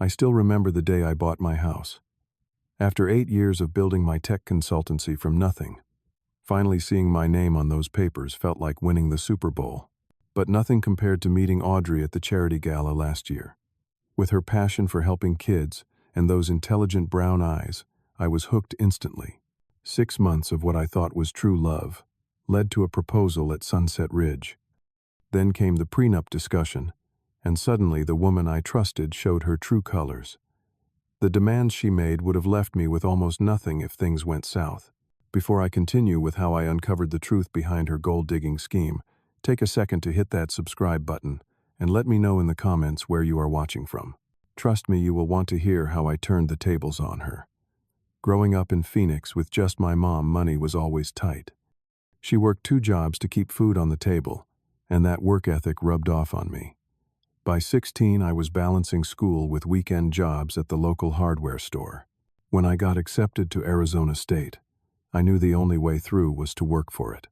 I still remember the day I bought my house. After 8 years of building my tech consultancy from nothing, finally seeing my name on those papers felt like winning the Super Bowl. But nothing compared to meeting Audrey at the charity gala last year. With her passion for helping kids and those intelligent brown eyes, I was hooked instantly. 6 months of what I thought was true love led to a proposal at Sunset Ridge. Then came the prenup discussion, and suddenly the woman I trusted showed her true colors. The demands she made would have left me with almost nothing if things went south. Before I continue with how I uncovered the truth behind her gold-digging scheme, take a second to hit that subscribe button and let me know in the comments where you are watching from. Trust me, you will want to hear how I turned the tables on her. Growing up in Phoenix with just my mom, money was always tight. She worked 2 jobs to keep food on the table, and that work ethic rubbed off on me. By 16, I was balancing school with weekend jobs at the local hardware store. When I got accepted to Arizona State, I knew the only way through was to work for it.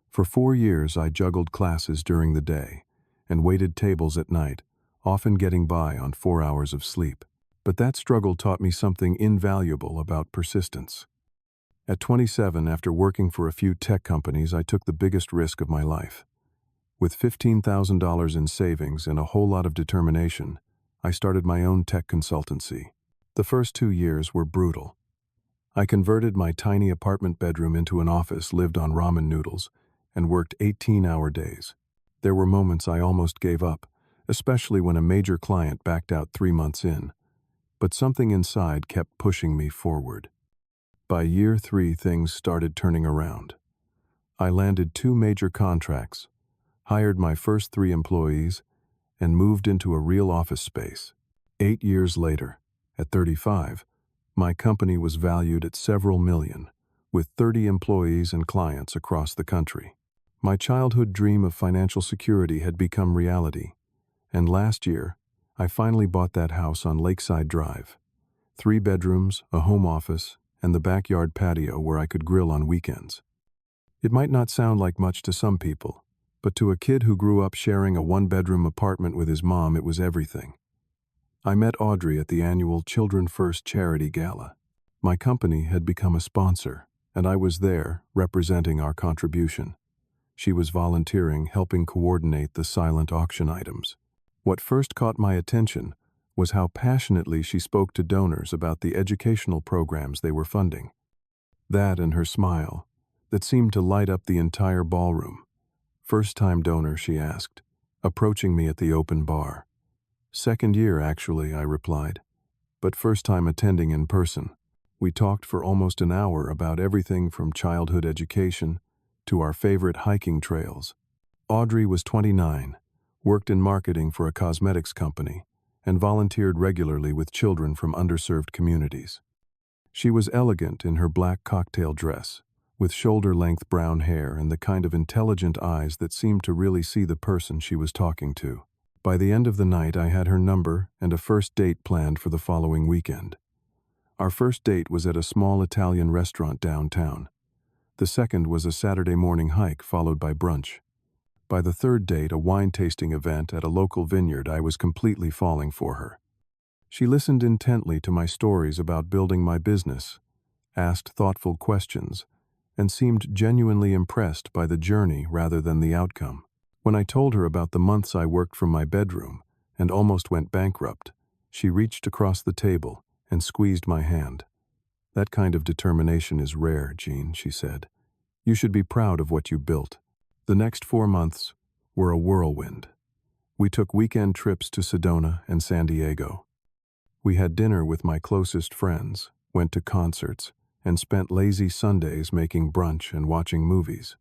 For 4 years, I juggled classes during the day and waited tables at night, often getting by on 4 hours of sleep. But that struggle taught me something invaluable about persistence. At 27, after working for a few tech companies, I took the biggest risk of my life. With $15,000 in savings and a whole lot of determination, I started my own tech consultancy. The first 2 years were brutal. I converted my tiny apartment bedroom into an office, lived on ramen noodles, and worked 18-hour days. There were moments I almost gave up, especially when a major client backed out 3 months in. But something inside kept pushing me forward. By year 3, things started turning around. I landed 2 major contracts, hired my first 3 employees, and moved into a real office space. 8 years later, at 35, my company was valued at several million, with 30 employees and clients across the country. My childhood dream of financial security had become reality, and last year, I finally bought that house on Lakeside Drive. 3 bedrooms, a home office, and the backyard patio where I could grill on weekends. It might not sound like much to some people, but to a kid who grew up sharing a 1-bedroom apartment with his mom, it was everything. I met Audrey at the annual Children First charity gala. My company had become a sponsor, and I was there, representing our contribution. She was volunteering, helping coordinate the silent auction items. What first caught my attention was how passionately she spoke to donors about the educational programs they were funding. That and her smile, that seemed to light up the entire ballroom. "First-time donor?" she asked, approaching me at the open bar. "Second year, actually," I replied, "but first time attending in person." We talked for almost an hour about everything from childhood education to our favorite hiking trails. Audrey was 29, worked in marketing for a cosmetics company, and volunteered regularly with children from underserved communities. She was elegant in her black cocktail dress, with shoulder-length brown hair and the kind of intelligent eyes that seemed to really see the person she was talking to. By the end of the night, I had her number and a first date planned for the following weekend. Our first date was at a small Italian restaurant downtown. The second was a Saturday morning hike followed by brunch. By the third date, a wine tasting event at a local vineyard, I was completely falling for her. She listened intently to my stories about building my business, asked thoughtful questions, and seemed genuinely impressed by the journey rather than the outcome. When I told her about the months I worked from my bedroom and almost went bankrupt, she reached across the table and squeezed my hand. "That kind of determination is rare, Jean," she said. "You should be proud of what you built." The next 4 months were a whirlwind. We took weekend trips to Sedona and San Diego. We had dinner with my closest friends, went to concerts, and spent lazy Sundays making brunch and watching movies.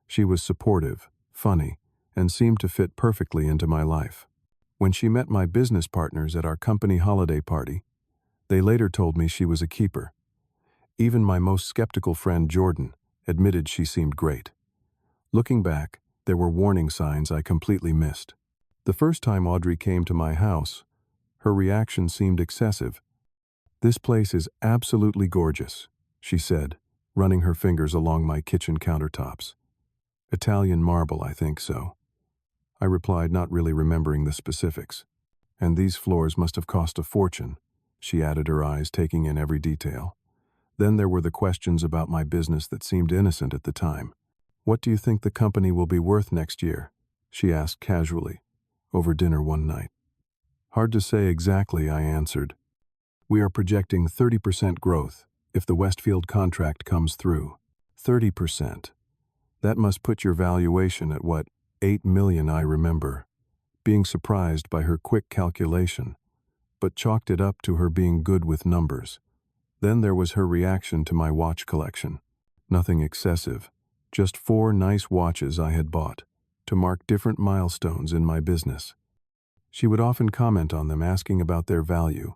She was supportive, funny, and seemed to fit perfectly into my life. When she met my business partners at our company holiday party, they later told me she was a keeper. Even my most skeptical friend Jordan admitted she seemed great. Looking back, there were warning signs I completely missed. The first time Audrey came to my house, her reaction seemed excessive. "This place is absolutely gorgeous," she said, running her fingers along my kitchen countertops. "Italian marble, I think so." I replied, not really remembering the specifics. And these floors must have cost a fortune, she added, her eyes taking in every detail. Then there were the questions about my business that seemed innocent at the time. What do you think the company will be worth next year? She asked casually, over dinner one night. Hard to say exactly, I answered. We are projecting 30% growth if the Westfield contract comes through. 30%. That must put your valuation at what, 8 million, I remember, being surprised by her quick calculation, but chalked it up to her being good with numbers. Then there was her reaction to my watch collection. Nothing excessive, just 4 nice watches I had bought to mark different milestones in my business. She would often comment on them, asking about their value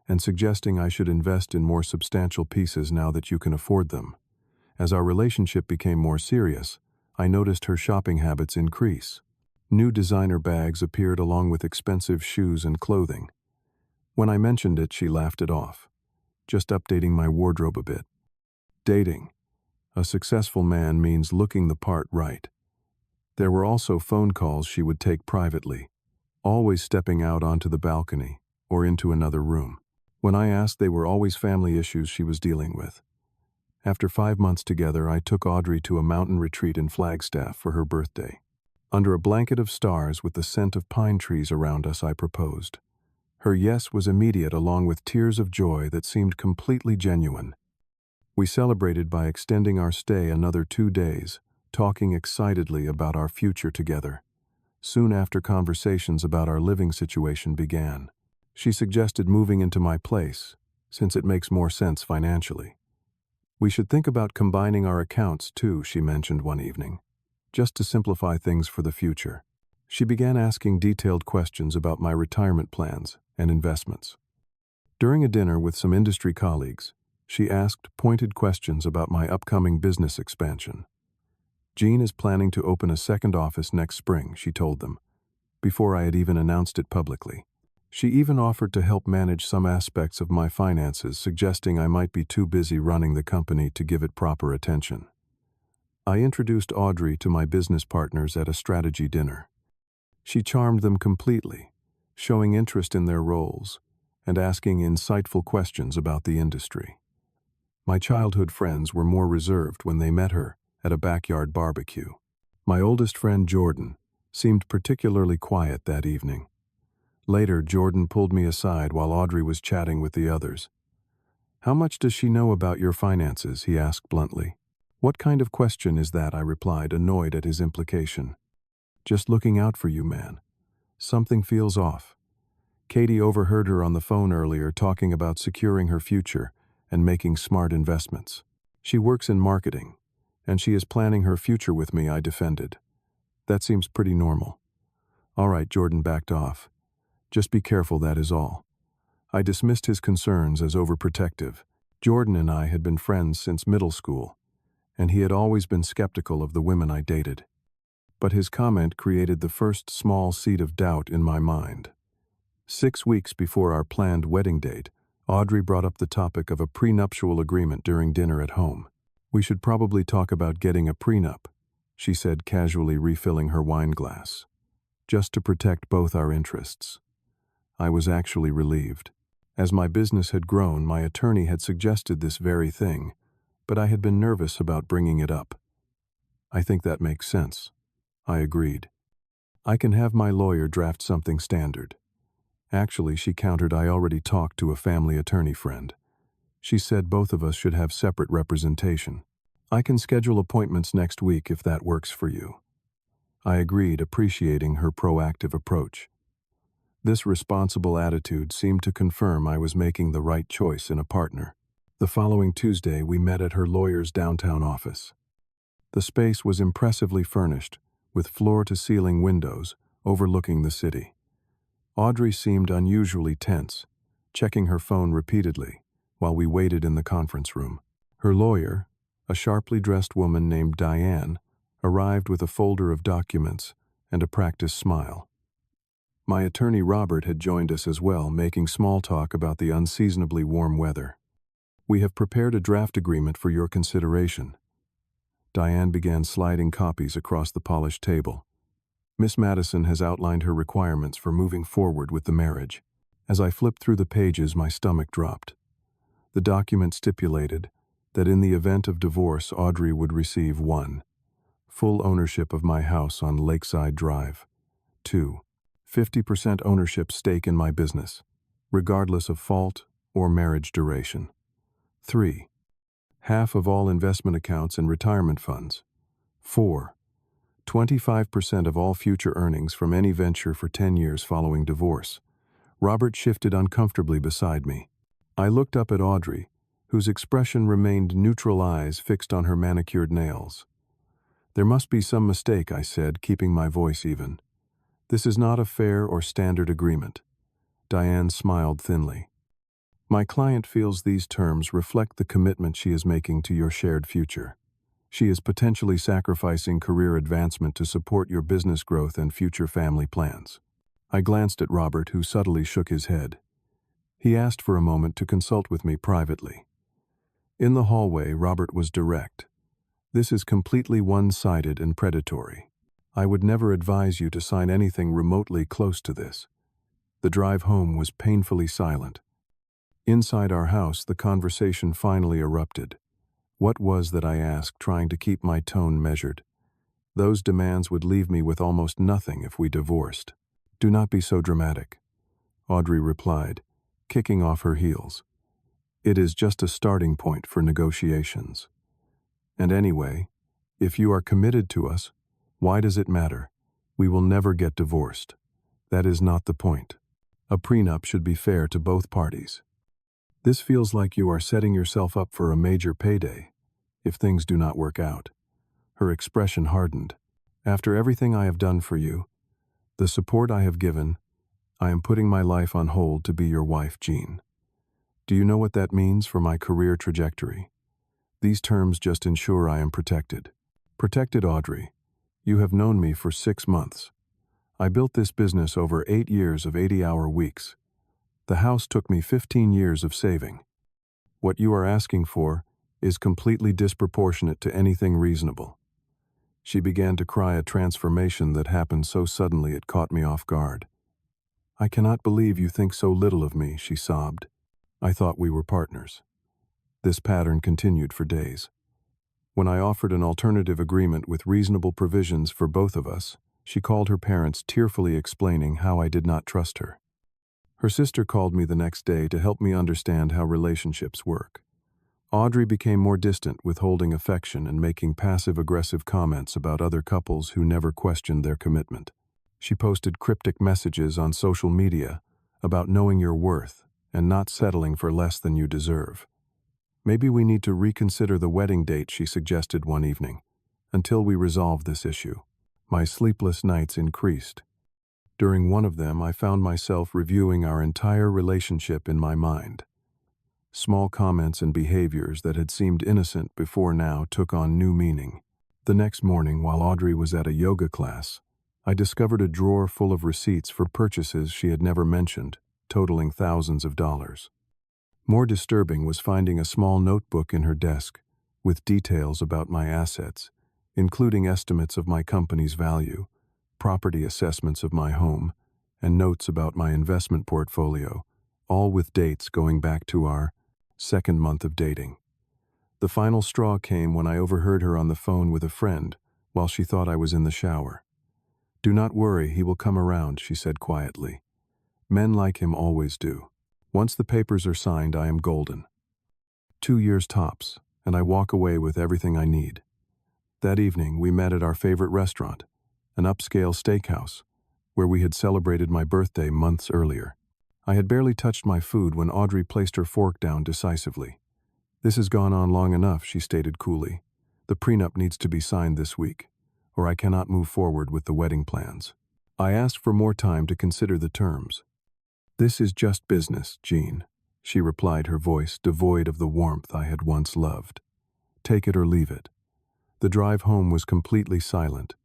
and suggesting I should invest in more substantial pieces now that you can afford them. As our relationship became more serious, I noticed her shopping habits increase. New designer bags appeared along with expensive shoes and clothing. When I mentioned it, she laughed it off, just updating my wardrobe a bit. Dating. A successful man means looking the part, right? There were also phone calls she would take privately, always stepping out onto the balcony or into another room. When I asked, they were always family issues she was dealing with. After 5 months together, I took Audrey to a mountain retreat in Flagstaff for her birthday. Under a blanket of stars with the scent of pine trees around us, I proposed. Her yes was immediate, along with tears of joy that seemed completely genuine. We celebrated by extending our stay another 2 days, talking excitedly about our future together. Soon after, conversations about our living situation began. She suggested moving into my place, since it makes more sense financially. We should think about combining our accounts too, she mentioned one evening, just to simplify things for the future. She began asking detailed questions about my retirement plans and investments. During a dinner with some industry colleagues, she asked pointed questions about my upcoming business expansion. Jean is planning to open a second office next spring, she told them, before I had even announced it publicly. She even offered to help manage some aspects of my finances, suggesting I might be too busy running the company to give it proper attention. I introduced Audrey to my business partners at a strategy dinner. She charmed them completely, showing interest in their roles and asking insightful questions about the industry. My childhood friends were more reserved when they met her at a backyard barbecue. My oldest friend, Jordan, seemed particularly quiet that evening. Later, Jordan pulled me aside while Audrey was chatting with the others. How much does she know about your finances? He asked bluntly. What kind of question is that? I replied, annoyed at his implication. Just looking out for you, man. Something feels off. Katie overheard her on the phone earlier talking about securing her future and making smart investments. She works in marketing, and she is planning her future with me, I defended. That seems pretty normal. All right, Jordan backed off. Just be careful, that is all. I dismissed his concerns as overprotective. Jordan and I had been friends since middle school, and he had always been skeptical of the women I dated. But his comment created the first small seed of doubt in my mind. 6 weeks before our planned wedding date, Audrey brought up the topic of a prenuptial agreement during dinner at home. We should probably talk about getting a prenup, she said, casually refilling her wine glass, just to protect both our interests. I was actually relieved. As my business had grown, my attorney had suggested this very thing, but I had been nervous about bringing it up. I think that makes sense, I agreed. I can have my lawyer draft something standard. Actually, she countered, I already talked to a family attorney friend. She said both of us should have separate representation. I can schedule appointments next week if that works for you. I agreed, appreciating her proactive approach. This responsible attitude seemed to confirm I was making the right choice in a partner. The following Tuesday, we met at her lawyer's downtown office. The space was impressively furnished, with floor-to-ceiling windows overlooking the city. Audrey seemed unusually tense, checking her phone repeatedly while we waited in the conference room. Her lawyer, a sharply dressed woman named Diane, arrived with a folder of documents and a practiced smile. My attorney Robert had joined us as well, making small talk about the unseasonably warm weather. We have prepared a draft agreement for your consideration. Diane began sliding copies across the polished table. Miss Madison has outlined her requirements for moving forward with the marriage. As I flipped through the pages, my stomach dropped. The document stipulated that in the event of divorce, Audrey would receive 1. Full ownership of my house on Lakeside Drive. 2. 50% ownership stake in my business, regardless of fault or marriage duration. 3. Half of all investment accounts and retirement funds. 4. 25% of all future earnings from any venture for 10 years following divorce. Robert shifted uncomfortably beside me. I looked up at Audrey, whose expression remained neutral, eyes fixed on her manicured nails. "There must be some mistake," I said, keeping my voice even. "This is not a fair or standard agreement." Diane smiled thinly. "My client feels these terms reflect the commitment she is making to your shared future. She is potentially sacrificing career advancement to support your business growth and future family plans." I glanced at Robert, who subtly shook his head. He asked for a moment to consult with me privately. In the hallway, Robert was direct. "This is completely one-sided and predatory. I would never advise you to sign anything remotely close to this." The drive home was painfully silent. Inside our house, the conversation finally erupted. What was that, I asked, trying to keep my tone measured. "Those demands would leave me with almost nothing if we divorced." "Do not be so dramatic," Audrey replied, kicking off her heels. "It is just a starting point for negotiations. And anyway, if you are committed to us, why does it matter? We will never get divorced. That is not the point. A prenup should be fair to both parties. This feels like you are setting yourself up for a major payday if things do not work out." Her expression hardened. "After everything I have done for you, the support I have given, I am putting my life on hold to be your wife, Jean. Do you know what that means for my career trajectory? These terms just ensure I am protected." "Protected, Audrey? You have known me for 6 months. I built this business over 8 years of 80-hour weeks. The house took me 15 years of saving. What you are asking for is completely disproportionate to anything reasonable." She began to cry, a transformation that happened so suddenly it caught me off guard. "I cannot believe you think so little of me," she sobbed. "I thought we were partners." This pattern continued for days. When I offered an alternative agreement with reasonable provisions for both of us, she called her parents, tearfully explaining how I did not trust her. Her sister called me the next day to help me understand how relationships work. Audrey became more distant, withholding affection and making passive-aggressive comments about other couples who never questioned their commitment. She posted cryptic messages on social media about knowing your worth and not settling for less than you deserve. "Maybe we need to reconsider the wedding date," she suggested one evening, "until we resolve this issue." My sleepless nights increased. During one of them, I found myself reviewing our entire relationship in my mind. Small comments and behaviors that had seemed innocent before now took on new meaning. The next morning, while Audrey was at a yoga class, I discovered a drawer full of receipts for purchases she had never mentioned, totaling thousands of dollars. More disturbing was finding a small notebook in her desk with details about my assets, including estimates of my company's value, property assessments of my home, and notes about my investment portfolio, all with dates going back to our second month of dating. The final straw came when I overheard her on the phone with a friend while she thought I was in the shower. "Do not worry, he will come around," she said quietly. "Men like him always do. Once the papers are signed, I am golden. 2 years tops, and I walk away with everything I need." That evening, we met at our favorite restaurant, an upscale steakhouse, where we had celebrated my birthday months earlier. I had barely touched my food when Audrey placed her fork down decisively. "This has gone on long enough," she stated coolly. "The prenup needs to be signed this week, or I cannot move forward with the wedding plans." I asked for more time to consider the terms. "This is just business, Jean," she replied, her voice devoid of the warmth I had once loved. "Take it or leave it." The drive home was completely silent.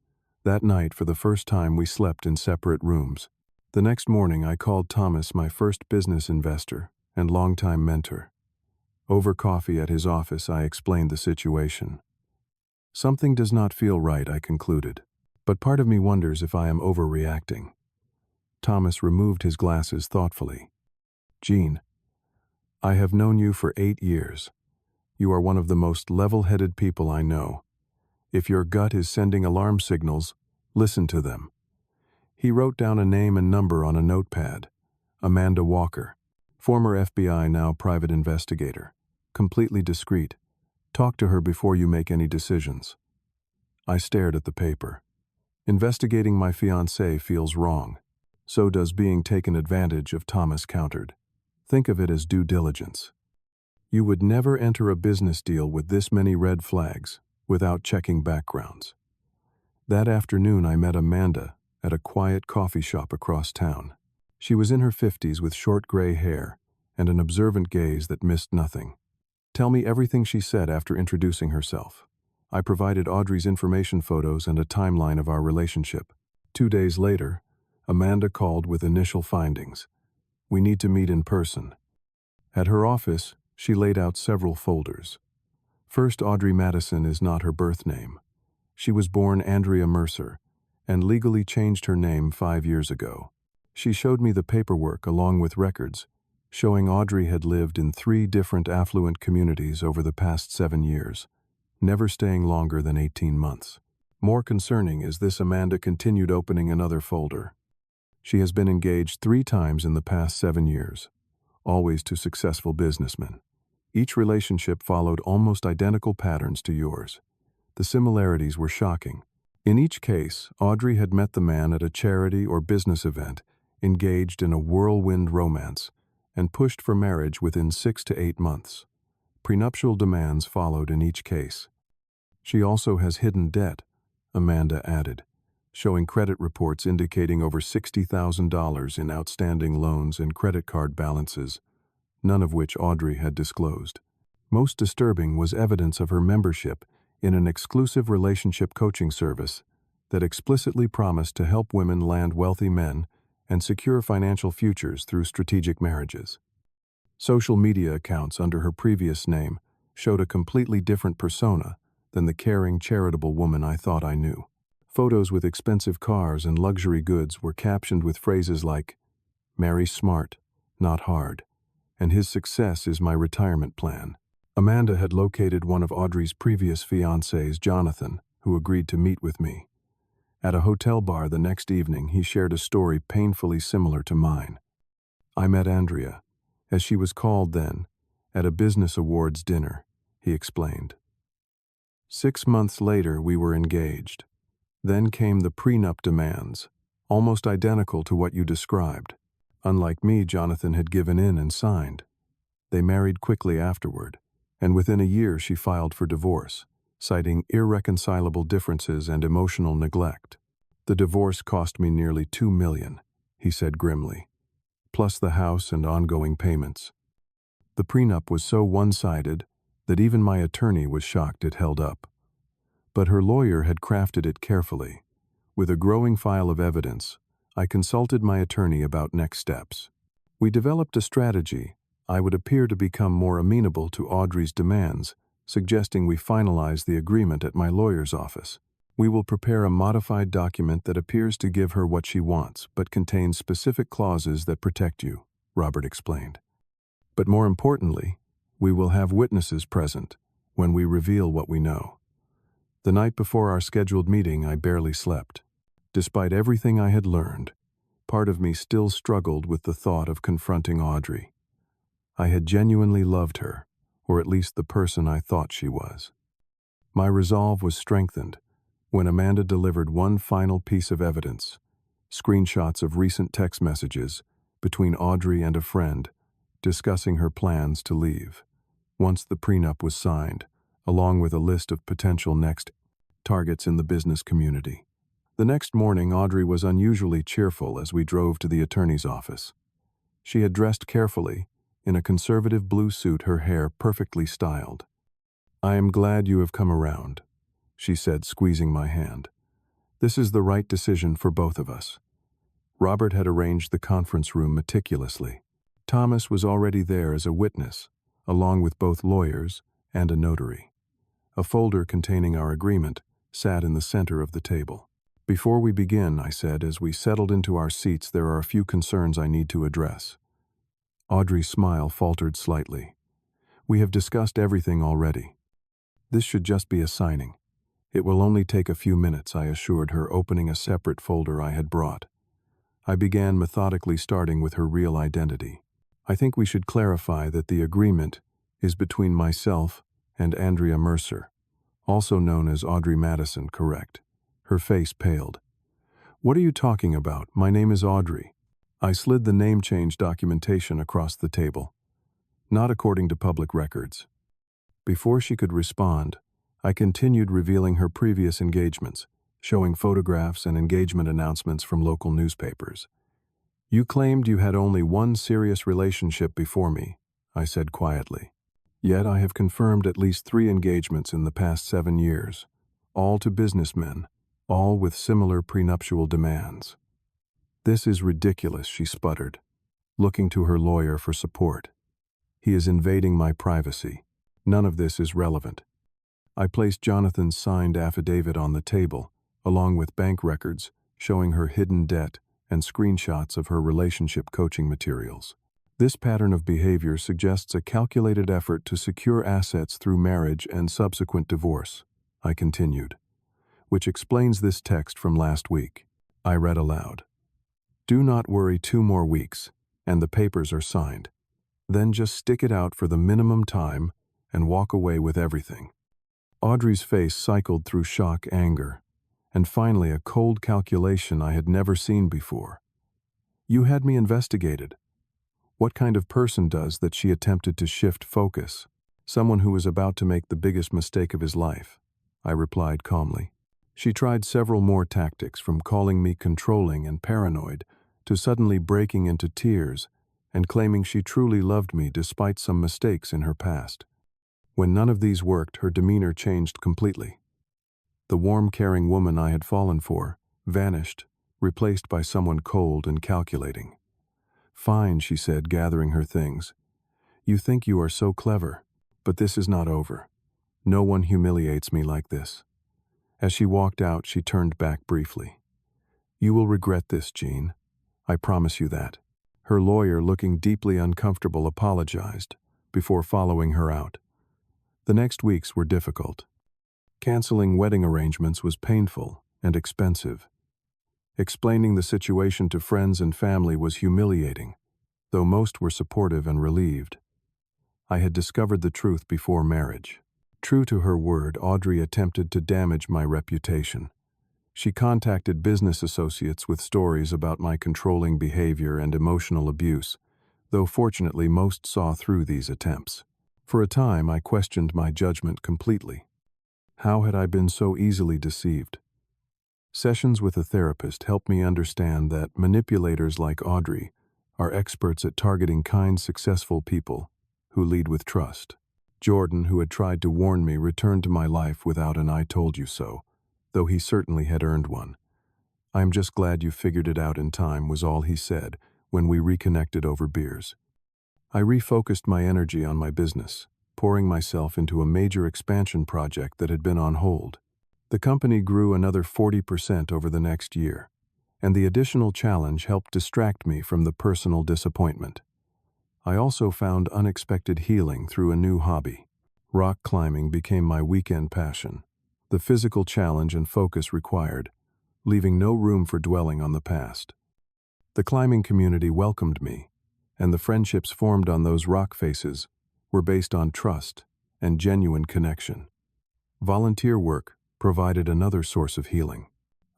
That night, for the first time, we slept in separate rooms. The next morning, I called Thomas, my first business investor and longtime mentor. Over coffee at his office, I explained the situation. "Something does not feel right," I concluded. But part of me wonders if I am overreacting. Thomas removed his glasses thoughtfully. Jean, I have known you for 8 years. You are one of the most level-headed people I know. If your gut is sending alarm signals, listen to them. He wrote down a name and number on a notepad. Amanda Walker, former FBI, now private investigator. Completely discreet. Talk to her before you make any decisions. I stared at the paper. Investigating my fiancée feels wrong. So does being taken advantage of, Thomas countered. Think of it as due diligence. You would never enter a business deal with this many red flags without checking backgrounds. That afternoon I met Amanda at a quiet coffee shop across town. She was in her 50s with short gray hair and an observant gaze that missed nothing. Tell me everything, she said after introducing herself. I provided Audrey's information photos and a timeline of our relationship. 2 days later, Amanda called with initial findings. We need to meet in person. At her office, she laid out several folders. First, Audrey Madison is not her birth name. She was born Andrea Mercer and legally changed her name 5 years ago. She showed me the paperwork along with records, showing Audrey had lived in 3 different affluent communities over the past 7 years, never staying longer than 18 months. More concerning is this: Amanda continued opening another folder. She has been engaged 3 times in the past 7 years, always to successful businessmen. Each relationship followed almost identical patterns to yours. The similarities were shocking. In each case, Audrey had met the man at a charity or business event, engaged in a whirlwind romance, and pushed for marriage within 6 to 8 months. Prenuptial demands followed in each case. She also has hidden debt, Amanda added, showing credit reports indicating over $60,000 in outstanding loans and credit card balances, none of which Audrey had disclosed. Most disturbing was evidence of her membership in an exclusive relationship coaching service that explicitly promised to help women land wealthy men and secure financial futures through strategic marriages. Social media accounts under her previous name showed a completely different persona than the caring, charitable woman I thought I knew. Photos with expensive cars and luxury goods were captioned with phrases like, "Marry smart, not hard," and "His success is my retirement plan." Amanda had located one of Audrey's previous fiancés, Jonathan, who agreed to meet with me. At a hotel bar the next evening, he shared a story painfully similar to mine. I met Andrea, as she was called then, at a business awards dinner, he explained. 6 months later, we were engaged. Then came the prenup demands, almost identical to what you described. Unlike me, Jonathan had given in and signed. They married quickly afterward, and within a year she filed for divorce, citing irreconcilable differences and emotional neglect. The divorce cost me nearly $2 million, he said grimly, plus the house and ongoing payments. The prenup was so one-sided that even my attorney was shocked it held up. But her lawyer had crafted it carefully. With a growing file of evidence, I consulted my attorney about next steps. We developed a strategy. I would appear to become more amenable to Audrey's demands, suggesting we finalize the agreement at my lawyer's office. We will prepare a modified document that appears to give her what she wants, but contains specific clauses that protect you, Robert explained. But more importantly, we will have witnesses present when we reveal what we know. The night before our scheduled meeting, I barely slept. Despite everything I had learned, part of me still struggled with the thought of confronting Audrey. I had genuinely loved her, or at least the person I thought she was. My resolve was strengthened when Amanda delivered one final piece of evidence, screenshots of recent text messages between Audrey and a friend discussing her plans to leave. Once the prenup was signed, along with a list of potential next targets in the business community. The next morning, Audrey was unusually cheerful as we drove to the attorney's office. She had dressed carefully, in a conservative blue suit, her hair perfectly styled. "I am glad you have come around," she said, squeezing my hand. "This is the right decision for both of us." Robert had arranged the conference room meticulously. Thomas was already there as a witness, along with both lawyers and a notary. A folder containing our agreement sat in the center of the table. Before we begin, I said, as we settled into our seats, there are a few concerns I need to address. Audrey's smile faltered slightly. We have discussed everything already. This should just be a signing. It will only take a few minutes, I assured her, opening a separate folder I had brought. I began methodically, starting with her real identity. I think we should clarify that the agreement is between myself and Andrea Mercer, also known as Audrey Madison, correct? Her face paled. What are you talking about? My name is Audrey. I slid the name change documentation across the table. Not according to public records. Before she could respond, I continued revealing her previous engagements, showing photographs and engagement announcements from local newspapers. You claimed you had only one serious relationship before me, I said quietly. Yet I have confirmed at least 3 engagements in the past 7 years, all to businessmen, all with similar prenuptial demands. This is ridiculous, she sputtered, looking to her lawyer for support. He is invading my privacy. None of this is relevant. I placed Jonathan's signed affidavit on the table, along with bank records showing her hidden debt and screenshots of her relationship coaching materials. This pattern of behavior suggests a calculated effort to secure assets through marriage and subsequent divorce, I continued, which explains this text from last week. I read aloud. Do not worry, 2 more weeks, and the papers are signed. Then just stick it out for the minimum time and walk away with everything. Audrey's face cycled through shock, anger, and finally a cold calculation I had never seen before. You had me investigated. What kind of person does that? She attempted to shift focus. Someone who was about to make the biggest mistake of his life, I replied calmly. She tried several more tactics, from calling me controlling and paranoid to suddenly breaking into tears and claiming she truly loved me despite some mistakes in her past. When none of these worked, her demeanor changed completely. The warm, caring woman I had fallen for vanished, replaced by someone cold and calculating. Fine, she said, gathering her things. You think you are so clever, but this is not over. No one humiliates me like this. As she walked out, she turned back briefly. You will regret this, Jean. I promise you that. Her lawyer, looking deeply uncomfortable, apologized before following her out. The next weeks were difficult. Canceling wedding arrangements was painful and expensive. Explaining the situation to friends and family was humiliating, though most were supportive and relieved. I had discovered the truth before marriage. True to her word, Audrey attempted to damage my reputation. She contacted business associates with stories about my controlling behavior and emotional abuse, though fortunately most saw through these attempts. For a time, I questioned my judgment completely. How had I been so easily deceived? Sessions with a therapist helped me understand that manipulators like Audrey are experts at targeting kind, successful people who lead with trust. Jordan, who had tried to warn me, returned to my life without an "I told you so," though he certainly had earned one. "I am just glad you figured it out in time," was all he said when we reconnected over beers. I refocused my energy on my business, pouring myself into a major expansion project that had been on hold. The company grew another 40% over the next year, and the additional challenge helped distract me from the personal disappointment. I also found unexpected healing through a new hobby. Rock climbing became my weekend passion. The physical challenge and focus required, leaving no room for dwelling on the past. The climbing community welcomed me, and the friendships formed on those rock faces were based on trust and genuine connection. Volunteer work provided another source of healing.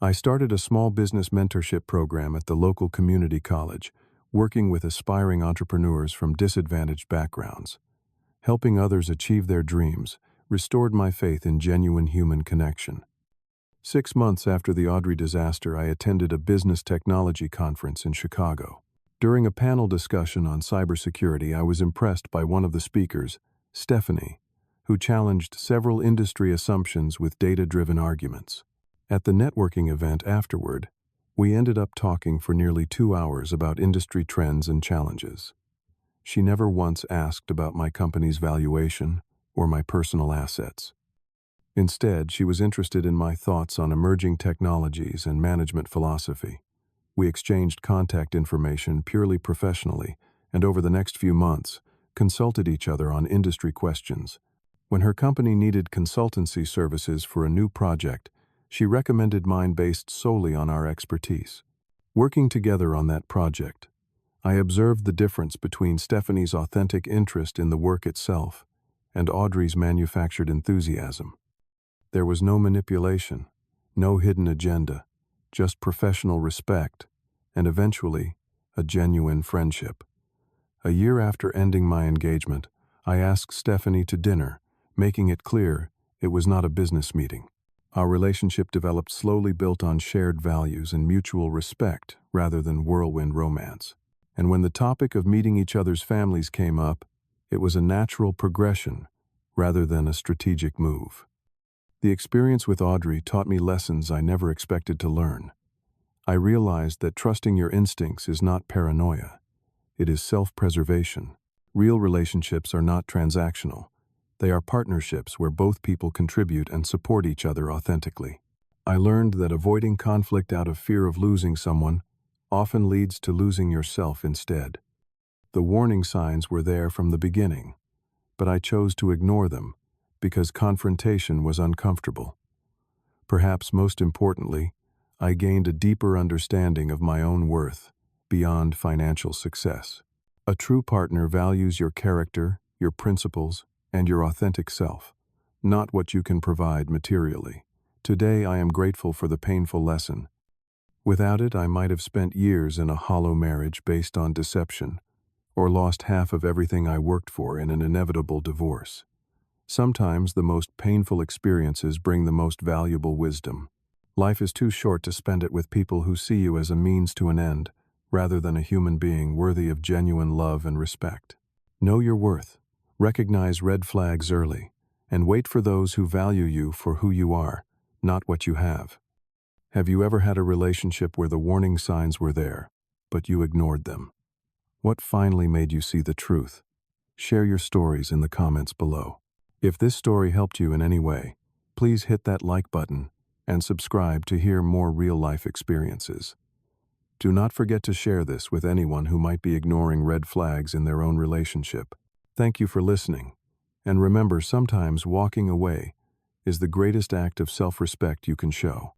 I started a small business mentorship program at the local community college, working with aspiring entrepreneurs from disadvantaged backgrounds. Helping others achieve their dreams restored my faith in genuine human connection. 6 months after the Audrey disaster, I attended a business technology conference in Chicago. During a panel discussion on cybersecurity, I was impressed by one of the speakers, Stephanie, who challenged several industry assumptions with data-driven arguments. At the networking event afterward, we ended up talking for nearly 2 hours about industry trends and challenges. She never once asked about my company's valuation or my personal assets. Instead, she was interested in my thoughts on emerging technologies and management philosophy. We exchanged contact information purely professionally, and over the next few months, consulted each other on industry questions. When her company needed consultancy services for a new project, she recommended mine based solely on our expertise. Working together on that project, I observed the difference between Stephanie's authentic interest in the work itself and Audrey's manufactured enthusiasm. There was no manipulation, no hidden agenda, just professional respect, and eventually, a genuine friendship. A year after ending my engagement, I asked Stephanie to dinner, making it clear it was not a business meeting. Our relationship developed slowly, built on shared values and mutual respect rather than whirlwind romance. And when the topic of meeting each other's families came up, it was a natural progression rather than a strategic move. The experience with Audrey taught me lessons I never expected to learn. I realized that trusting your instincts is not paranoia. It is self-preservation. Real relationships are not transactional. They are partnerships where both people contribute and support each other authentically. I learned that avoiding conflict out of fear of losing someone often leads to losing yourself instead. The warning signs were there from the beginning, but I chose to ignore them because confrontation was uncomfortable. Perhaps most importantly, I gained a deeper understanding of my own worth beyond financial success. A true partner values your character, your principles, and your authentic self, not what you can provide materially. Today I am grateful for the painful lesson. Without it, I might have spent years in a hollow marriage based on deception, or lost half of everything I worked for in an inevitable divorce. Sometimes the most painful experiences bring the most valuable wisdom. Life is too short to spend it with people who see you as a means to an end, rather than a human being worthy of genuine love and respect. Know your worth. Recognize red flags early, and wait for those who value you for who you are, not what you have. Have you ever had a relationship where the warning signs were there, but you ignored them? What finally made you see the truth? Share your stories in the comments below. If this story helped you in any way, please hit that like button and subscribe to hear more real-life experiences. Do not forget to share this with anyone who might be ignoring red flags in their own relationship. Thank you for listening, and remember, sometimes walking away is the greatest act of self-respect you can show.